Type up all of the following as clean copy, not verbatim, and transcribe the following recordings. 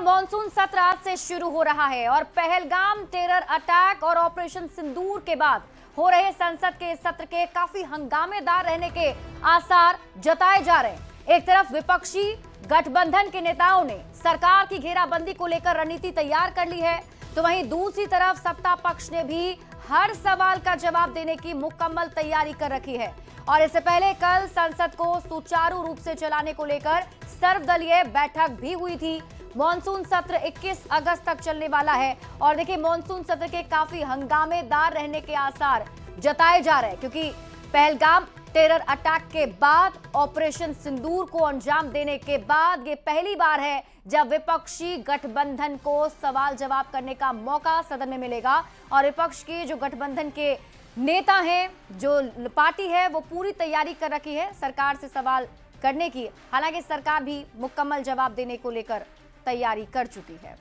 Monsoon सत्र आज से शुरू हो रहा है और पहलगाम टेरर अटैक और ऑपरेशन सिंदूर के बाद हो रहे संसद के सत्र के काफी हंगामेदार रहने के आसार जताए जा रहे हैं। एक तरफ विपक्षी गठबंधन के नेताओं ने सरकार की घेराबंदी को लेकर रणनीति तैयार कर ली है, तो वहीं दूसरी तरफ सत्ता पक्ष ने भी हर सवाल का जवाब देने की मुकम्मल तैयारी कर रखी है। और इससे पहले कल संसद को सुचारू रूप से चलाने को लेकर सर्वदलीय बैठक भी हुई थी। मॉनसून सत्र 21 अगस्त तक चलने वाला है और देखिए मॉनसून सत्र के काफी हंगामेदार रहने के आसार जताए जा रहे हैं, क्योंकि पहलगाम टेरर अटैक के बाद ऑपरेशन सिंदूर को अंजाम देने के बाद ये पहली बार है जब विपक्षी गठबंधन को सवाल जवाब करने का मौका सदन में मिलेगा। और विपक्ष के जो गठबंधन के नेता हैं, जो पार्टी है, वो पूरी तैयारी कर रखी है सरकार से सवाल करने की। हालांकि सरकार भी मुकम्मल जवाब देने को लेकर तैयारी कर चुकी है।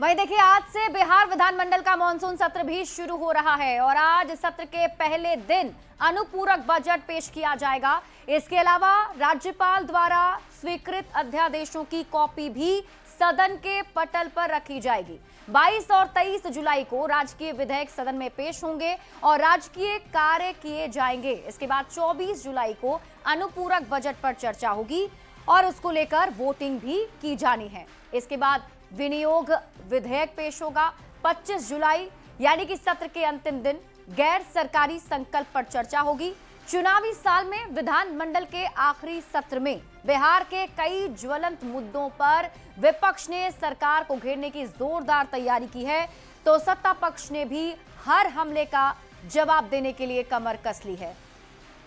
वहीं देखिए आज से बिहार विधानमंडल का मॉनसून सत्र भी शुरू हो रहा है और आज सत्र के पहले दिन अनुपूरक बजट पेश किया जाएगा। इसके अलावा राज्यपाल द्वारा स्वीकृत अध्यादेशों की कॉपी भी सदन के पटल पर रखी जाएगी। 22 और 23 जुलाई को राजकीय विधेयक सदन में पेश होंगे और राजकीय कार्य किए जाएंगे। इसके बाद 24 जुलाई को अनुपूरक बजट पर चर्चा होगी और उसको लेकर वोटिंग भी की जानी है। इसके बाद विनियोग विधेयक पेश होगा। 25 जुलाई यानी कि सत्र के अंतिम दिन गैर सरकारी संकल्प पर चर्चा होगी। चुनावी साल में विधानमंडल के आखिरी सत्र में बिहार के कई ज्वलंत मुद्दों पर विपक्ष ने सरकार को घेरने की जोरदार तैयारी की है, तो सत्ता पक्ष ने भी हर हमले का जवाब देने के लिए कमर कस ली है।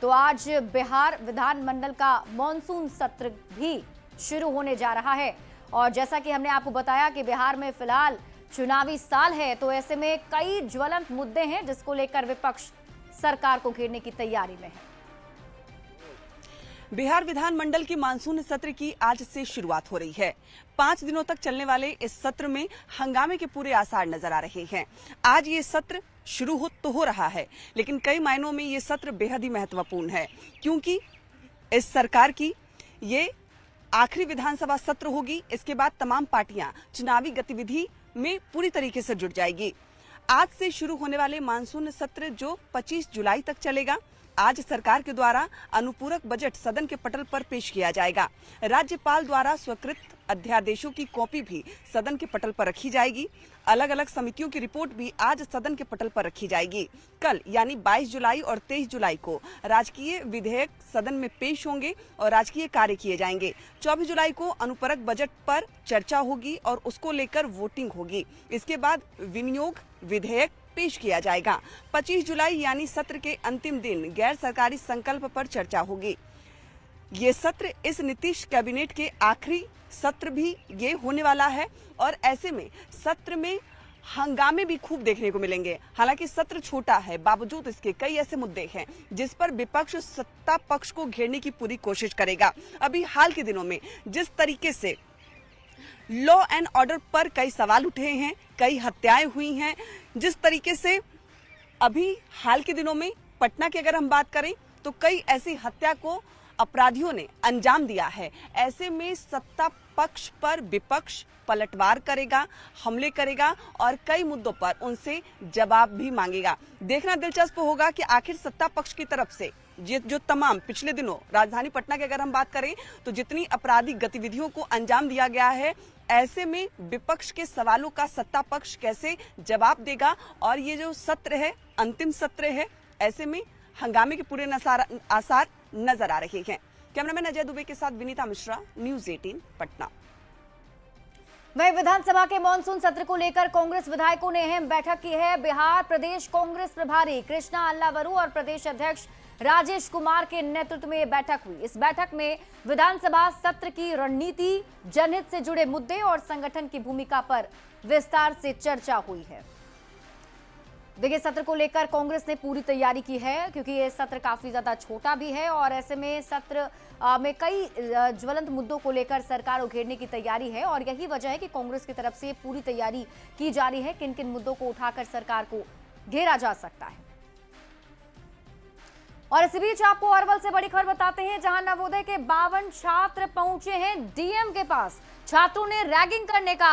तो आज बिहार विधानमंडल का मॉनसून सत्र भी शुरू होने जा रहा है और जैसा कि हमने आपको बताया कि बिहार में फिलहाल चुनावी साल है, तो ऐसे में कई ज्वलंत मुद्दे हैं जिसको लेकर विपक्ष सरकार को घेरने की तैयारी में है। बिहार विधानमंडल के मानसून सत्र की आज से शुरुआत हो रही है। 5 दिनों तक चलने वाले इस सत्र में हंगामे के पूरे आसार नजर आ रहे हैं। आज ये सत्र शुरू हो रहा है, लेकिन कई मायनों में ये सत्र बेहद ही महत्वपूर्ण है, क्योंकि इस सरकार की ये आखिरी विधानसभा सत्र होगी। इसके बाद तमाम पार्टियां चुनावी गतिविधि में पूरी तरीके से जुट जाएगी। आज से शुरू होने वाले मानसून सत्र जो 25 जुलाई तक चलेगा, आज सरकार के द्वारा अनुपूरक बजट सदन के पटल पर पेश किया जाएगा। राज्यपाल द्वारा स्वीकृत अध्यादेशों की कॉपी भी सदन के पटल पर रखी जाएगी। अलग अलग समितियों की रिपोर्ट भी आज सदन के पटल पर रखी जाएगी। कल यानी 22 जुलाई और 23 जुलाई को राजकीय विधेयक सदन में पेश होंगे और राजकीय कार्य किए जाएंगे। 24 जुलाई को अनुपूरक बजट पर चर्चा होगी और उसको लेकर वोटिंग होगी। इसके बाद विनियोग विधेयक पेश किया जाएगा। 25 जुलाई यानी सत्र के अंतिम दिन गैर सरकारी संकल्प पर चर्चा होगी। ये सत्र इस नीतीश कैबिनेट के आखिरी सत्र भी ये होने वाला है और ऐसे में सत्र में हंगामे भी खूब देखने को मिलेंगे। हालांकि सत्र छोटा है, बावजूद इसके कई ऐसे मुद्दे हैं जिस पर विपक्ष सत्ता पक्ष को घेरने की पूरी कोशिश करेगा। अभी हाल के दिनों में जिस तरीके से लॉ एंड ऑर्डर पर कई सवाल उठे हैं, कई हत्याएं हुई हैं, जिस तरीके से अभी हाल के दिनों में पटना की अगर हम बात करें तो कई ऐसी हत्या को अपराधियों ने अंजाम दिया है। ऐसे में सत्ता पक्ष पर विपक्ष पलटवार करेगा, हमले करेगा और कई मुद्दों पर उनसे जवाब भी मांगेगा। देखना दिलचस्प होगा कि आखिर सत्ता पक्ष की तरफ से जो तमाम पिछले दिनों राजधानी पटना की अगर हम बात करें तो जितनी आपराधिक गतिविधियों को अंजाम दिया गया है, ऐसे में विपक्ष के सवालों का सत्ता पक्ष कैसे जवाब देगा। और ये जो सत्र है, अंतिम सत्र है, ऐसे में हंगामे के पूरे आसार नजर आ रहे हैं। कैमरामैन अजय दुबे के साथ विनीता मिश्रा, न्यूज़ 18 पटना। वहीं विधानसभा के मॉनसून सत्र को लेकर कांग्रेस विधायकों ने अहम बैठक की है। बिहार प्रदेश कांग्रेस प्रभारी कृष्णा अल्लावरू और प्रदेश अध्यक्ष राजेश कुमार के नेतृत्व में यह बैठक हुई। इस बैठक में विधानसभा सत्र की रणनीति, जनहित से जुड़े मुद्दे और संगठन की भूमिका पर विस्तार से चर्चा हुई है। देखिए, सत्र को लेकर कांग्रेस ने पूरी तैयारी की है, क्योंकि ये सत्र काफी ज्यादा छोटा भी है और ऐसे में सत्र में कई ज्वलंत मुद्दों को लेकर सरकार उघेड़ने की तैयारी है और यही वजह है कि कांग्रेस की तरफ से पूरी तैयारी की जा रही है किन किन मुद्दों को उठाकर सरकार को घेरा जा सकता है। और इसी बीच आपको अरवल से बड़ी खबर बताते हैं, जहां नवोदय के 52 छात्र पहुंचे हैं डीएम के पास। छात्रों ने रैगिंग करने का